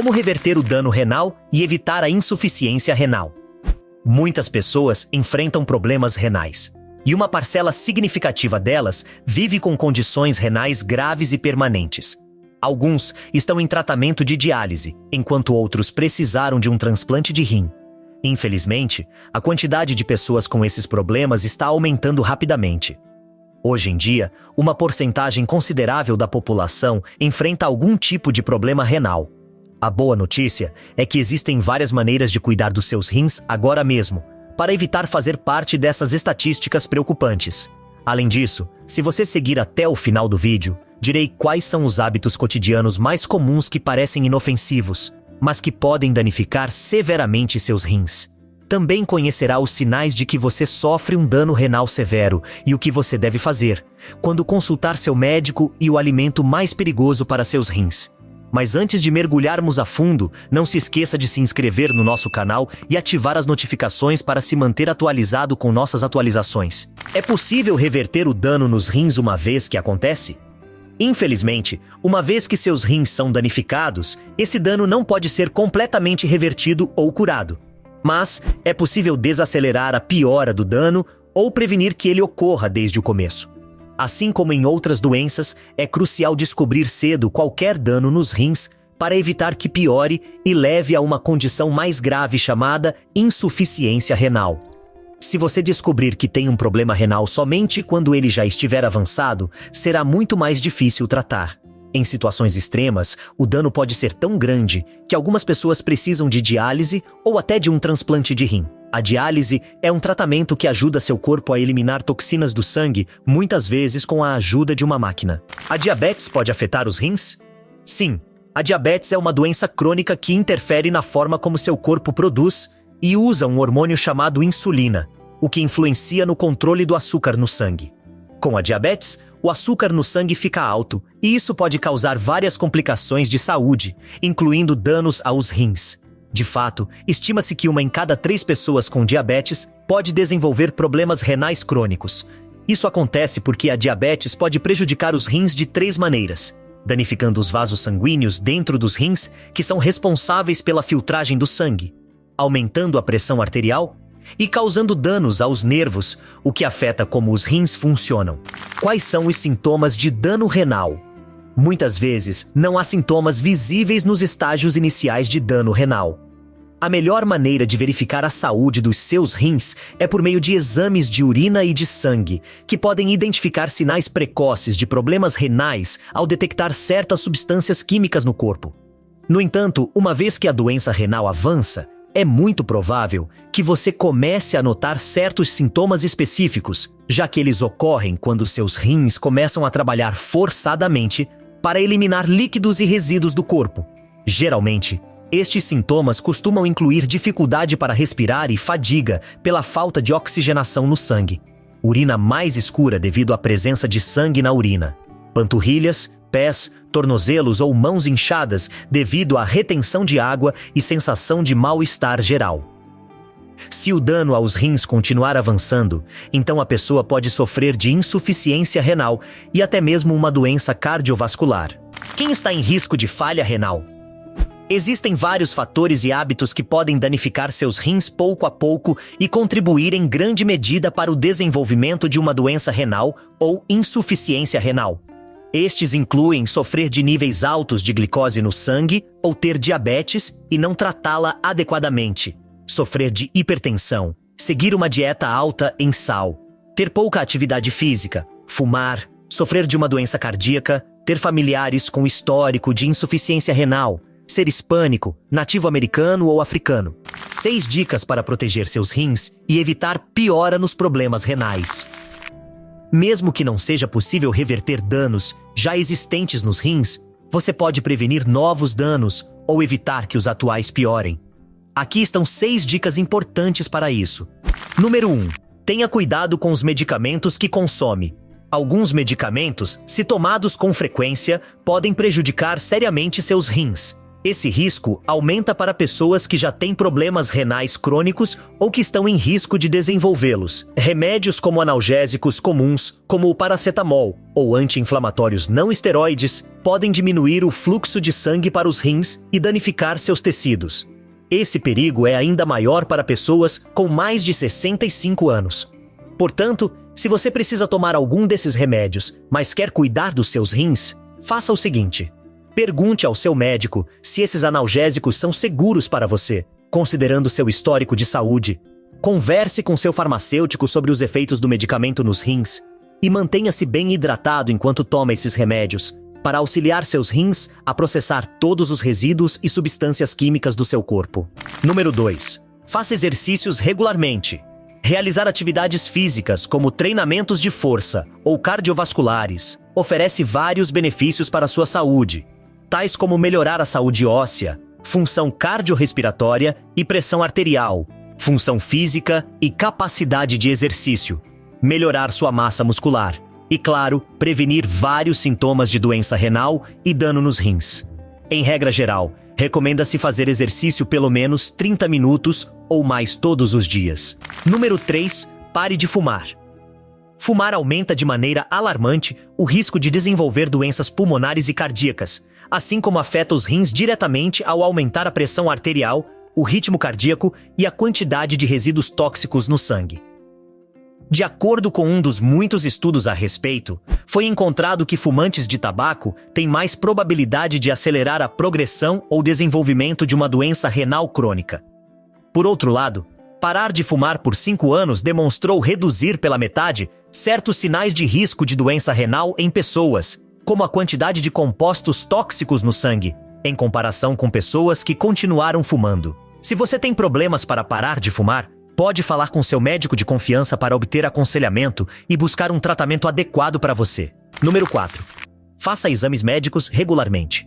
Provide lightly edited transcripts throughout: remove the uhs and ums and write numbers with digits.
Como reverter o dano renal e evitar a insuficiência renal? Muitas pessoas enfrentam problemas renais, e uma parcela significativa delas vive com condições renais graves e permanentes. Alguns estão em tratamento de diálise, enquanto outros precisaram de um transplante de rim. Infelizmente, a quantidade de pessoas com esses problemas está aumentando rapidamente. Hoje em dia, uma porcentagem considerável da população enfrenta algum tipo de problema renal. A boa notícia é que existem várias maneiras de cuidar dos seus rins agora mesmo, para evitar fazer parte dessas estatísticas preocupantes. Além disso, se você seguir até o final do vídeo, direi quais são os hábitos cotidianos mais comuns que parecem inofensivos, mas que podem danificar severamente seus rins. Também conhecerá os sinais de que você sofre um dano renal severo e o que você deve fazer quando consultar seu médico e o alimento mais perigoso para seus rins. Mas antes de mergulharmos a fundo, não se esqueça de se inscrever no nosso canal e ativar as notificações para se manter atualizado com nossas atualizações. É possível reverter o dano nos rins uma vez que acontece? Infelizmente, uma vez que seus rins são danificados, esse dano não pode ser completamente revertido ou curado. Mas é possível desacelerar a piora do dano ou prevenir que ele ocorra desde o começo. Assim como em outras doenças, é crucial descobrir cedo qualquer dano nos rins para evitar que piore e leve a uma condição mais grave chamada insuficiência renal. Se você descobrir que tem um problema renal somente quando ele já estiver avançado, será muito mais difícil tratar. Em situações extremas, o dano pode ser tão grande que algumas pessoas precisam de diálise ou até de um transplante de rim. A diálise é um tratamento que ajuda seu corpo a eliminar toxinas do sangue, muitas vezes com a ajuda de uma máquina. A diabetes pode afetar os rins? Sim, a diabetes é uma doença crônica que interfere na forma como seu corpo produz e usa um hormônio chamado insulina, o que influencia no controle do açúcar no sangue. Com a diabetes, o açúcar no sangue fica alto e isso pode causar várias complicações de saúde, incluindo danos aos rins. De fato, estima-se que 1 em cada 3 pessoas com diabetes pode desenvolver problemas renais crônicos. Isso acontece porque a diabetes pode prejudicar os rins de 3 maneiras: danificando os vasos sanguíneos dentro dos rins, que são responsáveis pela filtragem do sangue, aumentando a pressão arterial e causando danos aos nervos, o que afeta como os rins funcionam. Quais são os sintomas de dano renal? Muitas vezes, não há sintomas visíveis nos estágios iniciais de dano renal. A melhor maneira de verificar a saúde dos seus rins é por meio de exames de urina e de sangue, que podem identificar sinais precoces de problemas renais ao detectar certas substâncias químicas no corpo. No entanto, uma vez que a doença renal avança, é muito provável que você comece a notar certos sintomas específicos, já que eles ocorrem quando seus rins começam a trabalhar forçadamente para eliminar líquidos e resíduos do corpo. Geralmente, estes sintomas costumam incluir dificuldade para respirar e fadiga pela falta de oxigenação no sangue, urina mais escura devido à presença de sangue na urina, panturrilhas, pés, tornozelos ou mãos inchadas devido à retenção de água e sensação de mal-estar geral. Se o dano aos rins continuar avançando, então a pessoa pode sofrer de insuficiência renal e até mesmo uma doença cardiovascular. Quem está em risco de falha renal? Existem vários fatores e hábitos que podem danificar seus rins pouco a pouco e contribuir em grande medida para o desenvolvimento de uma doença renal ou insuficiência renal. Estes incluem sofrer de níveis altos de glicose no sangue ou ter diabetes e não tratá-la adequadamente, sofrer de hipertensão, seguir uma dieta alta em sal, ter pouca atividade física, fumar, sofrer de uma doença cardíaca, ter familiares com histórico de insuficiência renal, ser hispânico, nativo-americano ou africano. 6 dicas para proteger seus rins e evitar piora nos problemas renais. Mesmo que não seja possível reverter danos já existentes nos rins, você pode prevenir novos danos ou evitar que os atuais piorem. Aqui estão 6 dicas importantes para isso. Número 1. Tenha cuidado com os medicamentos que consome. Alguns medicamentos, se tomados com frequência, podem prejudicar seriamente seus rins. Esse risco aumenta para pessoas que já têm problemas renais crônicos ou que estão em risco de desenvolvê-los. Remédios como analgésicos comuns, como o paracetamol, ou anti-inflamatórios não esteroides, podem diminuir o fluxo de sangue para os rins e danificar seus tecidos. Esse perigo é ainda maior para pessoas com mais de 65 anos. Portanto, se você precisa tomar algum desses remédios, mas quer cuidar dos seus rins, faça o seguinte: pergunte ao seu médico se esses analgésicos são seguros para você, considerando seu histórico de saúde. Converse com seu farmacêutico sobre os efeitos do medicamento nos rins e mantenha-se bem hidratado enquanto toma esses remédios, para auxiliar seus rins a processar todos os resíduos e substâncias químicas do seu corpo. Número 2. Faça exercícios regularmente. Realizar atividades físicas, como treinamentos de força ou cardiovasculares, oferece vários benefícios para a sua saúde, tais como melhorar a saúde óssea, função cardiorrespiratória e pressão arterial, função física e capacidade de exercício, melhorar sua massa muscular e, claro, prevenir vários sintomas de doença renal e dano nos rins. Em regra geral, recomenda-se fazer exercício pelo menos 30 minutos ou mais todos os dias. Número 3. Pare de fumar. Fumar aumenta de maneira alarmante o risco de desenvolver doenças pulmonares e cardíacas, assim como afeta os rins diretamente ao aumentar a pressão arterial, o ritmo cardíaco e a quantidade de resíduos tóxicos no sangue. De acordo com um dos muitos estudos a respeito, foi encontrado que fumantes de tabaco têm mais probabilidade de acelerar a progressão ou desenvolvimento de uma doença renal crônica. Por outro lado, parar de fumar por 5 anos demonstrou reduzir pela metade certos sinais de risco de doença renal em pessoas, como a quantidade de compostos tóxicos no sangue, em comparação com pessoas que continuaram fumando. Se você tem problemas para parar de fumar, pode falar com seu médico de confiança para obter aconselhamento e buscar um tratamento adequado para você. Número 4. Faça exames médicos regularmente.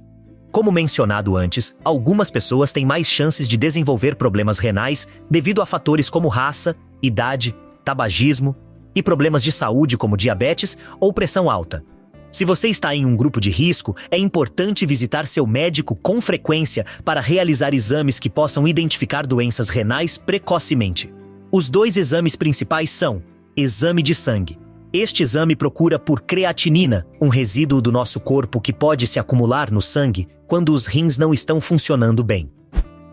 Como mencionado antes, algumas pessoas têm mais chances de desenvolver problemas renais devido a fatores como raça, idade, tabagismo e problemas de saúde como diabetes ou pressão alta. Se você está em um grupo de risco, é importante visitar seu médico com frequência para realizar exames que possam identificar doenças renais precocemente. Os 2 exames principais são: exame de sangue. Este exame procura por creatinina, um resíduo do nosso corpo que pode se acumular no sangue quando os rins não estão funcionando bem.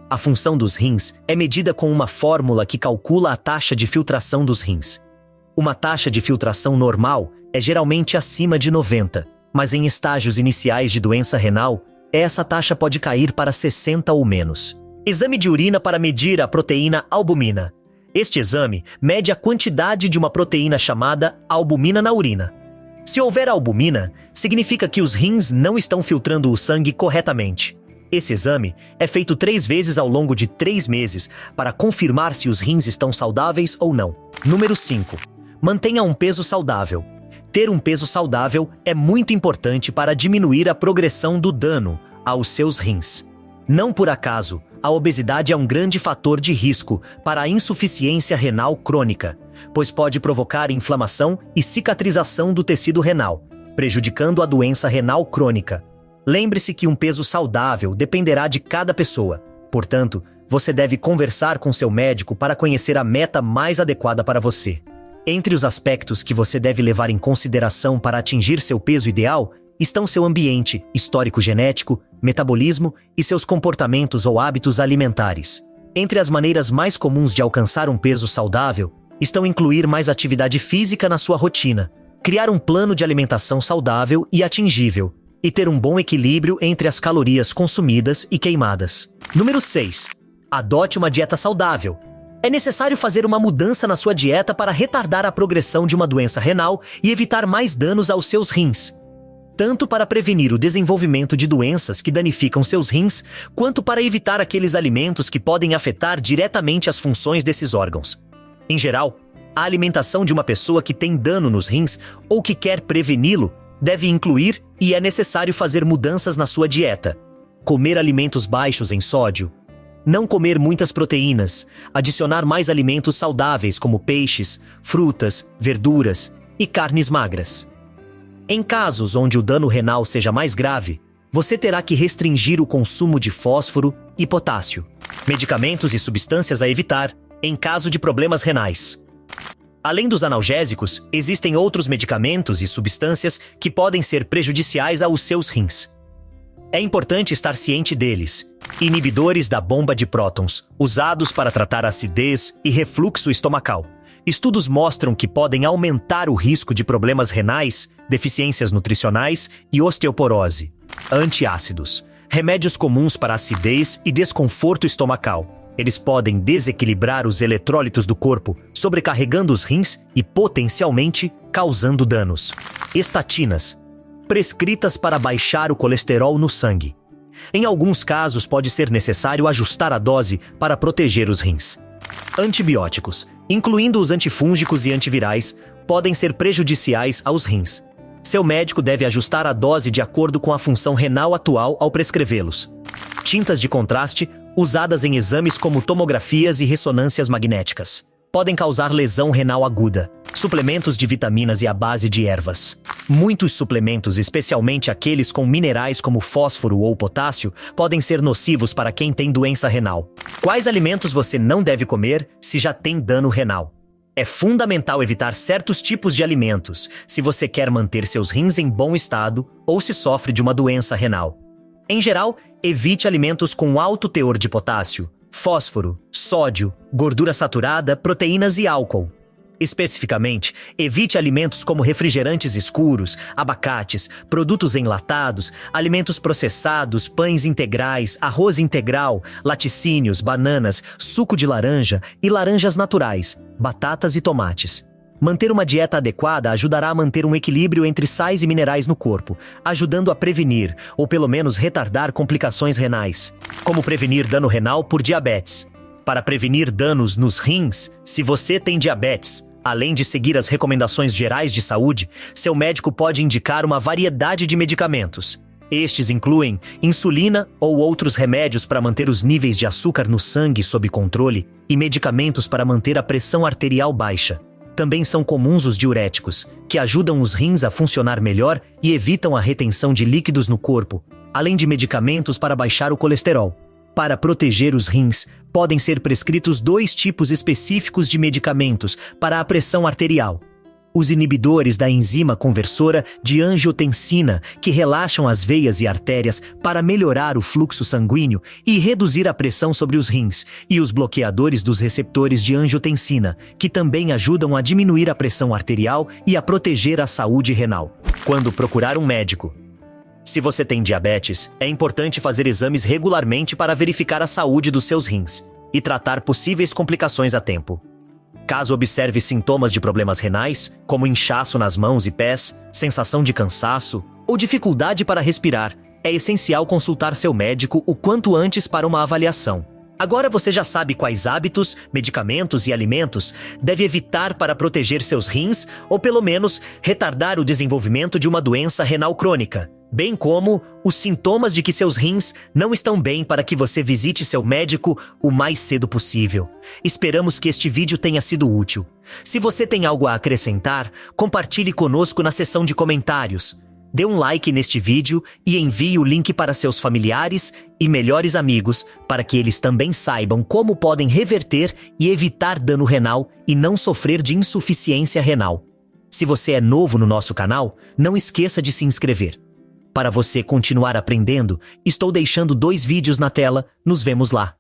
A função dos rins é medida com uma fórmula que calcula a taxa de filtração dos rins. Uma taxa de filtração normal é geralmente acima de 90, mas em estágios iniciais de doença renal, essa taxa pode cair para 60 ou menos. Exame de urina para medir a proteína albumina. Este exame mede a quantidade de uma proteína chamada albumina na urina. Se houver albumina, significa que os rins não estão filtrando o sangue corretamente. Esse exame é feito 3 vezes ao longo de 3 meses para confirmar se os rins estão saudáveis ou não. Número 5. Mantenha um peso saudável. Ter um peso saudável é muito importante para diminuir a progressão do dano aos seus rins. Não por acaso, a obesidade é um grande fator de risco para a insuficiência renal crônica, pois pode provocar inflamação e cicatrização do tecido renal, prejudicando a doença renal crônica. Lembre-se que um peso saudável dependerá de cada pessoa. Portanto, você deve conversar com seu médico para conhecer a meta mais adequada para você. Entre os aspectos que você deve levar em consideração para atingir seu peso ideal estão seu ambiente, histórico genético, metabolismo e seus comportamentos ou hábitos alimentares. Entre as maneiras mais comuns de alcançar um peso saudável estão incluir mais atividade física na sua rotina, criar um plano de alimentação saudável e atingível, e ter um bom equilíbrio entre as calorias consumidas e queimadas. Número 6. Adote uma dieta saudável. É necessário fazer uma mudança na sua dieta para retardar a progressão de uma doença renal e evitar mais danos aos seus rins, tanto para prevenir o desenvolvimento de doenças que danificam seus rins, quanto para evitar aqueles alimentos que podem afetar diretamente as funções desses órgãos. Em geral, a alimentação de uma pessoa que tem dano nos rins ou que quer preveni-lo deve incluir e é necessário fazer mudanças na sua dieta. Comer alimentos baixos em sódio, não comer muitas proteínas, adicionar mais alimentos saudáveis como peixes, frutas, verduras e carnes magras. Em casos onde o dano renal seja mais grave, você terá que restringir o consumo de fósforo e potássio, medicamentos e substâncias a evitar em caso de problemas renais. Além dos analgésicos, existem outros medicamentos e substâncias que podem ser prejudiciais aos seus rins. É importante estar ciente deles. Inibidores da bomba de prótons, usados para tratar acidez e refluxo estomacal. Estudos mostram que podem aumentar o risco de problemas renais, deficiências nutricionais e osteoporose. Antiácidos. Remédios comuns para acidez e desconforto estomacal. Eles podem desequilibrar os eletrólitos do corpo, sobrecarregando os rins e potencialmente causando danos. Estatinas. Prescritas para baixar o colesterol no sangue. Em alguns casos, pode ser necessário ajustar a dose para proteger os rins. Antibióticos, incluindo os antifúngicos e antivirais, podem ser prejudiciais aos rins. Seu médico deve ajustar a dose de acordo com a função renal atual ao prescrevê-los. Tintas de contraste, usadas em exames como tomografias e ressonâncias magnéticas, podem causar lesão renal aguda. Suplementos de vitaminas e à base de ervas. Muitos suplementos, especialmente aqueles com minerais como fósforo ou potássio, podem ser nocivos para quem tem doença renal. Quais alimentos você não deve comer se já tem dano renal? É fundamental evitar certos tipos de alimentos se você quer manter seus rins em bom estado ou se sofre de uma doença renal. Em geral, evite alimentos com alto teor de potássio, fósforo, sódio, gordura saturada, proteínas e álcool. Especificamente, evite alimentos como refrigerantes escuros, abacates, produtos enlatados, alimentos processados, pães integrais, arroz integral, laticínios, bananas, suco de laranja e laranjas naturais, batatas e tomates. Manter uma dieta adequada ajudará a manter um equilíbrio entre sais e minerais no corpo, ajudando a prevenir, ou pelo menos retardar complicações renais. Como prevenir dano renal por diabetes? Para prevenir danos nos rins, se você tem diabetes, além de seguir as recomendações gerais de saúde, seu médico pode indicar uma variedade de medicamentos. Estes incluem insulina ou outros remédios para manter os níveis de açúcar no sangue sob controle e medicamentos para manter a pressão arterial baixa. Também são comuns os diuréticos, que ajudam os rins a funcionar melhor e evitam a retenção de líquidos no corpo, além de medicamentos para baixar o colesterol. Para proteger os rins, podem ser prescritos 2 tipos específicos de medicamentos para a pressão arterial. Os inibidores da enzima conversora de angiotensina, que relaxam as veias e artérias para melhorar o fluxo sanguíneo e reduzir a pressão sobre os rins, e os bloqueadores dos receptores de angiotensina, que também ajudam a diminuir a pressão arterial e a proteger a saúde renal. Quando procurar um médico? Se você tem diabetes, é importante fazer exames regularmente para verificar a saúde dos seus rins e tratar possíveis complicações a tempo. Caso observe sintomas de problemas renais, como inchaço nas mãos e pés, sensação de cansaço ou dificuldade para respirar, é essencial consultar seu médico o quanto antes para uma avaliação. Agora você já sabe quais hábitos, medicamentos e alimentos deve evitar para proteger seus rins ou pelo menos retardar o desenvolvimento de uma doença renal crônica, bem como os sintomas de que seus rins não estão bem para que você visite seu médico o mais cedo possível. Esperamos que este vídeo tenha sido útil. Se você tem algo a acrescentar, compartilhe conosco na seção de comentários. Dê um like neste vídeo e envie o link para seus familiares e melhores amigos para que eles também saibam como podem reverter e evitar dano renal e não sofrer de insuficiência renal. Se você é novo no nosso canal, não esqueça de se inscrever. Para você continuar aprendendo, estou deixando 2 vídeos na tela. Nos vemos lá.